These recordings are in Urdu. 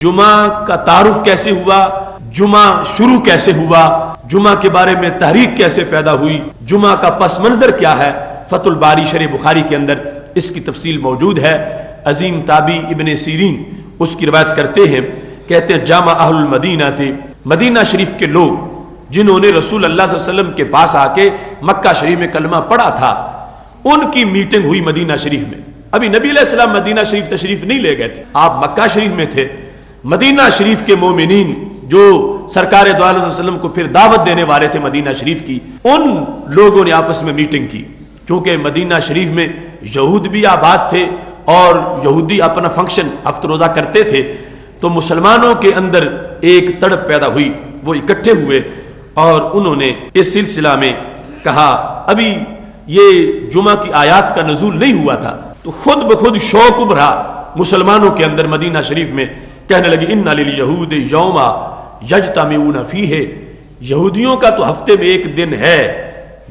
جمعہ کا تعارف کیسے ہوا، جمعہ شروع کیسے ہوا، جمعہ کے بارے میں تحریک کیسے پیدا ہوئی، جمعہ کا پس منظر کیا ہے، فتح الباری شرح بخاری کے اندر اس کی تفصیل موجود ہے۔ عظیم تابعی ابن سیرین اس کی روایت کرتے ہیں، کہتے ہیں جامع اہل المدینہ تھے، مدینہ شریف کے لوگ جنہوں نے رسول اللہ صلی اللہ علیہ وسلم کے پاس آ کے مکہ شریف میں کلمہ پڑھا تھا، ان کی میٹنگ ہوئی مدینہ شریف میں۔ ابھی نبی علیہ السلام مدینہ شریف تشریف نہیں لے گئے تھے، آپ مکہ شریف میں تھے۔ مدینہ شریف کے مومنین جو سرکار دو علیہ وسلم کو پھر دعوت دینے والے تھے مدینہ شریف کی، ان لوگوں نے آپس میں میٹنگ کی، چونکہ مدینہ شریف میں یہود بھی آباد تھے اور یہودی اپنا فنکشن ہفتہ روزہ کرتے تھے، تو مسلمانوں کے اندر ایک تڑپ پیدا ہوئی، وہ اکٹھے ہوئے اور انہوں نے اس سلسلہ میں کہا، ابھی یہ جمعہ کی آیات کا نزول نہیں ہوا تھا، تو خود بخود شوق ابھرا مسلمانوں کے اندر مدینہ شریف میں، کہنے لگے ان لليہود یوما یجتمعون فیہ، یہودیوں کا تو ہفتے میں ایک دن ہے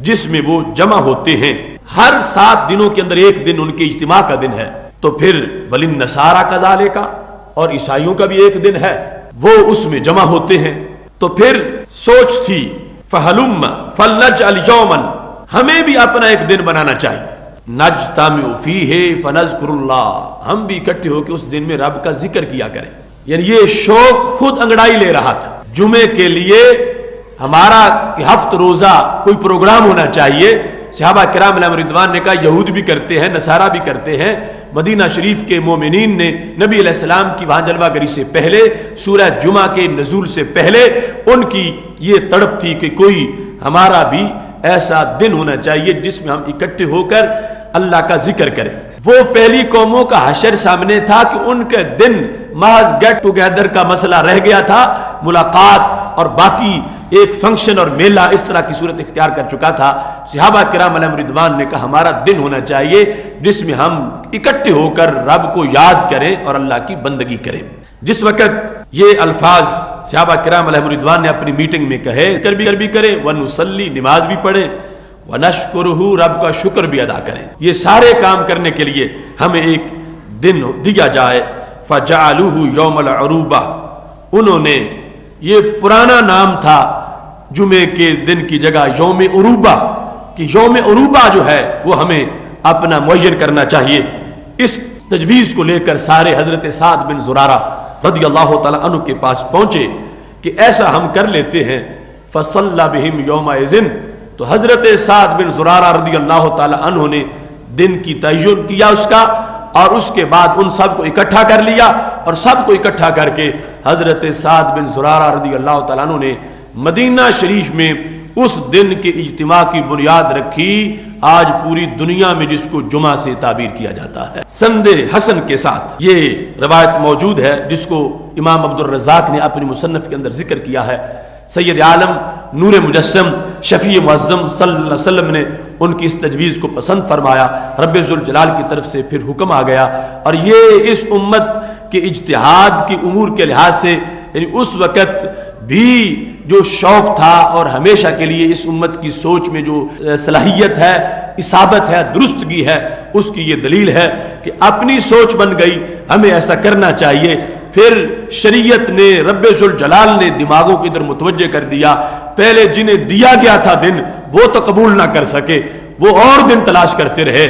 جس میں وہ جمع ہوتے ہیں، ہر 7 دنوں کے اندر ایک دن ان کے اجتماع کا دن ہے، تو پھر وللنصارى کذالک، اور عیسائیوں کا بھی ایک دن ہے، وہ اس میں جمع ہوتے ہیں۔ تو پھر سوچ تھی فہلم فلنجعل یوما، ہمیں بھی اپنا ایک دن بنانا چاہیے، نجتمع فیہ فنذکر اللہ، ہم بھی اکٹھے ہو کے اس دن میں رب کا ذکر کیا کریں۔ یعنی یہ شوق خود انگڑائی لے رہا تھا، جمعے کے لیے ہمارا کہ ہفتہ روزہ کوئی پروگرام ہونا چاہیے۔ صحابہ کرام علیہم رضوان نے کہا یہود بھی کرتے ہیں، نصارہ بھی کرتے ہیں۔ مدینہ شریف کے مومنین نے نبی علیہ السلام کی وہاں جلوہ گری سے پہلے، سورہ جمعہ کے نزول سے پہلے، ان کی یہ تڑپ تھی کہ کوئی ہمارا بھی ایسا دن ہونا چاہیے جس میں ہم اکٹھے ہو کر اللہ کا ذکر کریں۔ وہ پہلی قوموں کا حشر سامنے تھا کہ ان کے دن محض گیٹ ٹوگیدر کا مسئلہ رہ گیا تھا، ملاقات اور باقی ایک فنکشن اور میلہ اس طرح کی صورت اختیار کر چکا تھا۔ صحابہ کرام علیہم رضوان نے کہا ہمارا دن ہونا چاہیے جس میں ہم اکٹھے ہو کر رب کو یاد کریں اور اللہ کی بندگی کریں۔ جس وقت یہ الفاظ صحابہ کرام علیہم رضوان نے اپنی میٹنگ میں کہے، کر بھی کریں، ونصلی، نماز بھی پڑھیں، وَنَشْكُرُهُ، رب کا شکر بھی ادا کریں، یہ سارے کام کرنے کے لیے ہمیں ایک دن دیا جائے۔ فَجَعَلُوهُ يَوْمَ الْعَرُوبَةِ، انہوں نے، یہ پرانا نام تھا جمعے کے دن کی جگہ یوم عروبہ، کہ یوم عروبہ جو ہے وہ ہمیں اپنا معین کرنا چاہیے۔ اس تجویز کو لے کر سارے حضرت سعد بن زرارہ رضی اللہ تعالیٰ عنہ کے پاس پہنچے کہ ایسا ہم کر لیتے ہیں۔ فَصَلَّى بِهِمْ يَوْمَئِذٍ، تو حضرت سعد بن زرارہ رضی اللہ تعالیٰ عنہ نے دن کی تعین کیا اس کا، اور اس کے بعد ان سب کو اکٹھا کر لیا، اور سب کو اکٹھا کر کے حضرت سعد بن زرارہ رضی اللہ تعالیٰ عنہ نے مدینہ شریف میں اس دن کے اجتماع کی بنیاد رکھی، آج پوری دنیا میں جس کو جمعہ سے تعبیر کیا جاتا ہے۔ سند حسن کے ساتھ یہ روایت موجود ہے جس کو امام عبد الرزاق نے اپنی مصنف کے اندر ذکر کیا ہے۔ سید عالم نور مجسم شفیع معظم صلی اللہ علیہ وسلم نے ان کی اس تجویز کو پسند فرمایا، رب ذوالجلال کی طرف سے پھر حکم آ گیا، اور یہ اس امت کے اجتہاد کی امور کے لحاظ سے، یعنی اس وقت بھی جو شوق تھا اور ہمیشہ کے لیے اس امت کی سوچ میں جو صلاحیت ہے، اصابت ہے، درستگی ہے، اس کی یہ دلیل ہے کہ اپنی سوچ بن گئی، ہمیں ایسا کرنا چاہیے۔ پھر شریعت نے، رب ذوالجلال نے دماغوں کو ادھر متوجہ کر دیا، پہلے جنہیں دیا گیا تھا دن وہ تو قبول نہ کر سکے، وہ اور دن تلاش کرتے رہے،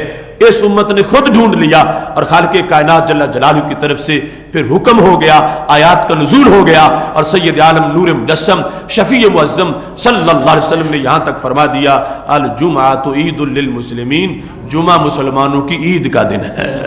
اس امت نے خود ڈھونڈ لیا، اور خالق کائنات جل جلالہ کی طرف سے پھر حکم ہو گیا، آیات کا نزول ہو گیا، اور سید عالم نور مجسم شفیع معظم صلی اللہ علیہ وسلم نے یہاں تک فرما دیا الجمعۃ عید للمسلمین، جمعہ مسلمانوں کی عید کا دن ہے۔